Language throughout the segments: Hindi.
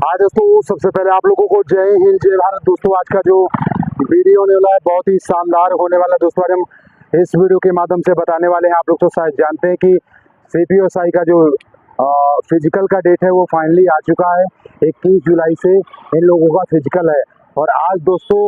हाँ दोस्तों, सबसे पहले आप लोगों को जय हिंद जय भारत। दोस्तों आज का जो वीडियो होने वाला है बहुत ही शानदार होने वाला है। दोस्तों आज हम इस वीडियो के माध्यम से बताने वाले हैं, आप लोग तो शायद जानते हैं कि CPSI का जो फिजिकल का डेट है वो फाइनली आ चुका है। 21 जुलाई से इन लोगों का फिजिकल है और आज दोस्तों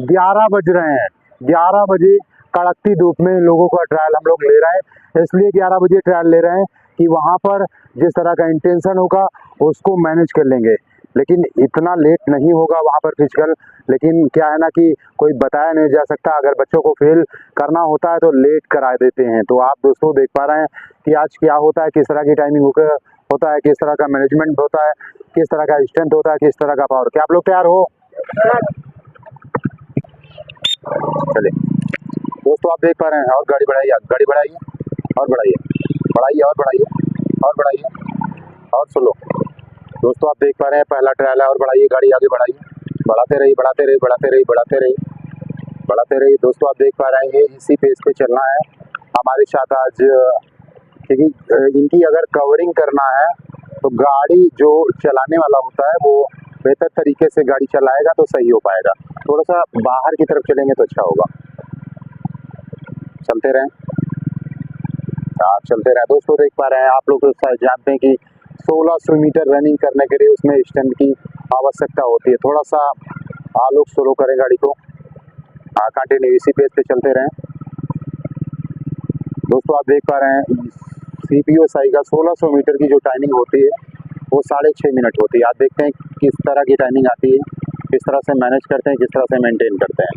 11 बज रहे हैं। 11 बजे कड़कती धूप में इन लोगों का ट्रायल हम लोग ले रहे हैं। इसलिए 11 बजे ट्रायल ले रहे हैं कि वहाँ पर जिस तरह का इंटेंशन होगा उसको मैनेज कर लेंगे, लेकिन इतना लेट नहीं होगा वहाँ पर फिजिकल। लेकिन क्या है ना कि कोई बताया नहीं जा सकता, अगर बच्चों को फेल करना होता है तो लेट करा देते हैं। तो आप दोस्तों देख पा रहे हैं कि आज क्या होता है, किस तरह की टाइमिंग होता है, किस तरह का मैनेजमेंट होता है, किस तरह का स्ट्रेंथ होता है, किस तरह का पावर। क्या आप लोग तैयार हो? चलिए दोस्तों आप देख पा रहे हैं, और गाड़ी बढ़ाइए, गाड़ी बढ़ाइए और बढ़ाइए, बढ़ाइए और बढ़ाइए और बढ़ाइए और स्लो। दोस्तों आप देख पा रहे हैं पहला ट्रायल है, और बढ़ाइए गाड़ी, आगे बढ़ाइए, बढ़ाते रहिए बढ़ाते रहिए बढ़ाते रहिए बढ़ाते रहिए बढ़ाते रहिए। दोस्तों आप देख पा रहे हैं इसी पेस पे चलना है हमारे साथ आज, क्योंकि इनकी अगर कवरिंग करना है तो गाड़ी जो चलाने वाला होता है वो बेहतर तरीके से गाड़ी चलाएगा तो सही हो पाएगा। थोड़ा सा बाहर की तरफ चलेंगे तो अच्छा होगा। चलते रहें, आप चलते रहें। दोस्तों देख पा रहे हैं आप लोग तो शायद जानते हैं कि 1600 मीटर रनिंग करने के लिए उसमें स्ट्रेंथ की आवश्यकता होती है। थोड़ा सा आप लोग स्लो करें गाड़ी को, कंटिन्यू इसी पेस पे चलते रहें। दोस्तों आप देख पा रहे हैं CPSI का 1600 मीटर की जो टाइमिंग होती है वो 6.5 मिनट होती है। आप देखते हैं किस तरह की टाइमिंग आती है, किस तरह से मैनेज करते हैं, किस तरह से मेंटेन करते हैं।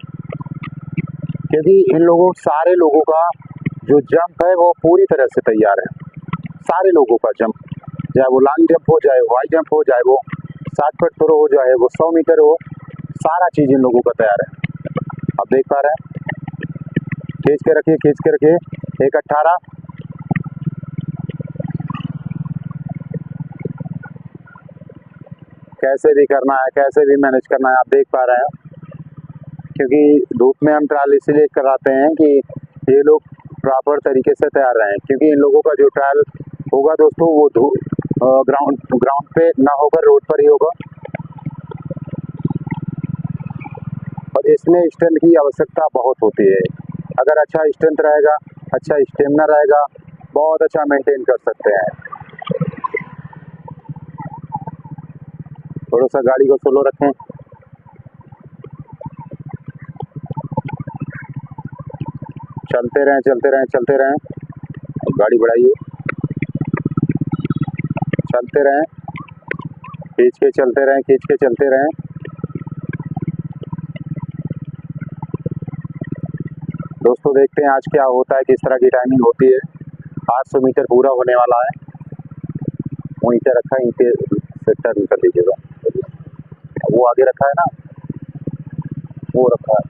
क्योंकि इन लोगों सारे लोगों का जो जंप है वो पूरी तरह से तैयार है। सारे लोगों का जंप, चाहे वो लॉन्ग जंप हो, जाए वो हाई जंप हो, जाए वो 60 फुट थ्रो हो, जाए वो 100 मीटर हो, सारा चीज़ इन लोगों का तैयार है। आप देख पा रहे हैं, खींच के रखिए, खींच के रखिए। 1:18 कैसे भी करना है, कैसे भी मैनेज करना है, आप देख पा रहे हैं। क्योंकि धूप में हम ट्रायल इसलिए कराते हैं कि ये लोग प्रॉपर तरीके से तैयार रहें, क्योंकि इन लोगों का जो ट्रायल होगा दोस्तों वो ग्राउंड पे ना होकर रोड पर ही होगा और इसमें स्ट्रेंथ की आवश्यकता बहुत होती है। अगर अच्छा स्ट्रेंथ रहेगा, अच्छा स्टेमिना रहेगा, बहुत अच्छा मेंटेन कर सकते हैं। थोड़ा सा गाड़ी को स्लो रखें, चलते रहें चलते रहें चलते रहें, गाड़ी बढ़ाइए, चलते रहें, खींच के चलते रहें, खींच के चलते रहें। दोस्तों देखते हैं आज क्या होता है, किस तरह की टाइमिंग होती है। 800 मीटर पूरा होने वाला है। वहीं पे रखा है, यहीं पे से टर्न कर लीजिएगा। वो आगे रखा है ना, वो रखा है,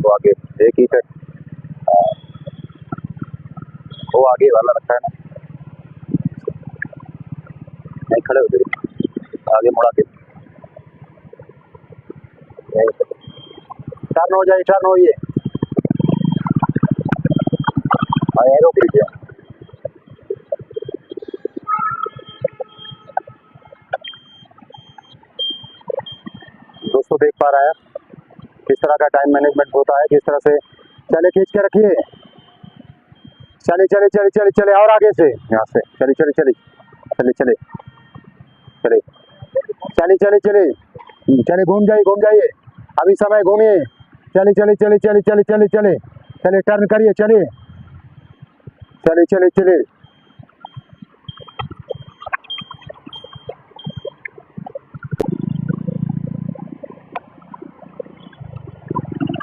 वो आगे एक ही तक, वो आगे वाला रखा है ना, नहीं खड़े हो जाइए, आगे मुड़ा के टर्न हो जाए, टर्न होइए, रोक लीजिए। दोस्तों देख पा रहा है किस तरह का टाइम मैनेजमेंट होता है, किस तरह से। चले, खींच के रखिए, चले चले चले चले चले, और आगे से, यहाँ से चले चले चले चले चले चले चले चले चले चले, घूम जाइए, अभी समय घूमिए, चले चले चले चले चले चले चले चले, टर्न करिए, चलिए चले चले चले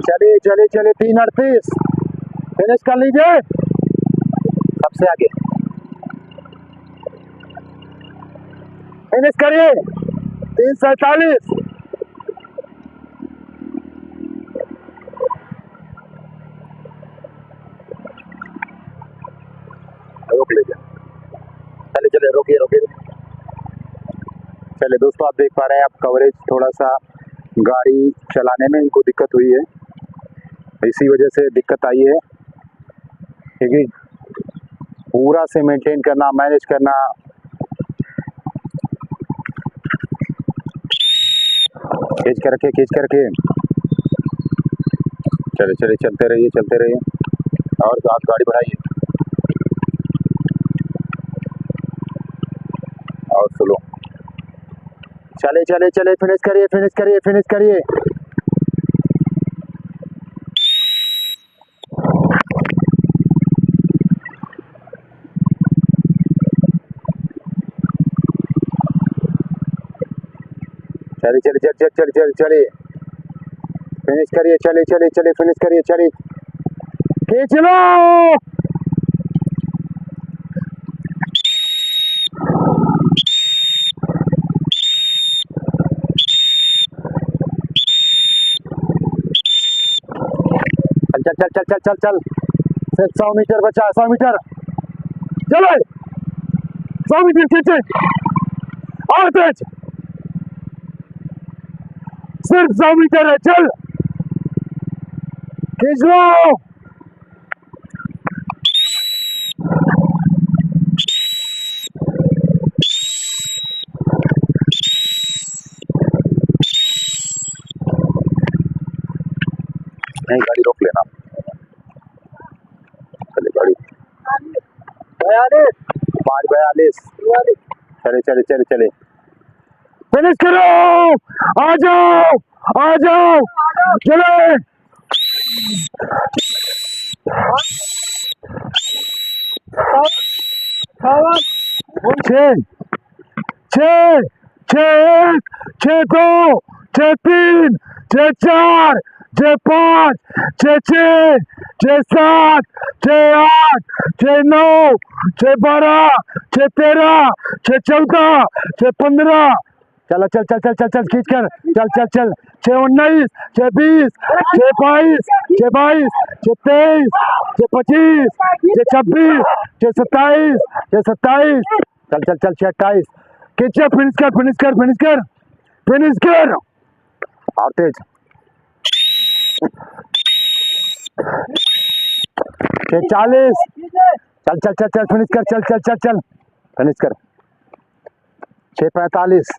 चलिए चले चले 3:38 फिनिश कर लीजिए। सबसे आगे फिनिश करिए, 3:47। रोक लीजिए, चले चले, रोकिए रोकिए। चले दोस्तों आप देख पा रहे हैं, आप कवरेज थोड़ा सा गाड़ी चलाने में इनको दिक्कत हुई है, इसी वजह से दिक्कत आई है। क्योंकि पूरा से मेंटेन करना, मैनेज करना, खींच के रखिए, खींच के रखिए। चले चले, चलते रहिए, चलते रहिए और आप गाड़ी बढ़ाइए और स्लो। चले चले चले, फिनिश करिए, फिनिश करिए, फिनिश करिए। चलिए चलिए चलिए चलिए चलिए चलिए, फिनिश करिए। चलिए चलिए चलिए, फिनिश करिए। चलिए खींच लो। चल चल चल चल चल चल, सिर्फ 100 मीटर बचा, 100 मीटर। चलो 100 मीटर खींचे और तेज, सिर्फ 100 मीटर है। चल खींच लो। नहीं, गाड़ी रोक लेना। चले गाड़ी 5:42। चले चले चले चले, फिनिश करो। आ जाओ, आ जाओ, चले। 6 6 6 1 6 2 6 3 6 4 6 5 6 6 6 7 6 8 6 9 6 12 6 13 6 14 6 15। चलो चल चल चल चल चल, खींच कर चल चल चल। 6 19 6 20 6 22 6 22 6 23 6 25 6 26 6 27 6 27। चल चल चल 6 28। खींचे, फिनिश कर, फिनिश कर, फिनिश कर, फिनिश कर और तेज। 6 40। चल चल चल चल, फिनिश कर, चल चल चल चल, फिनिश कर। 6 45।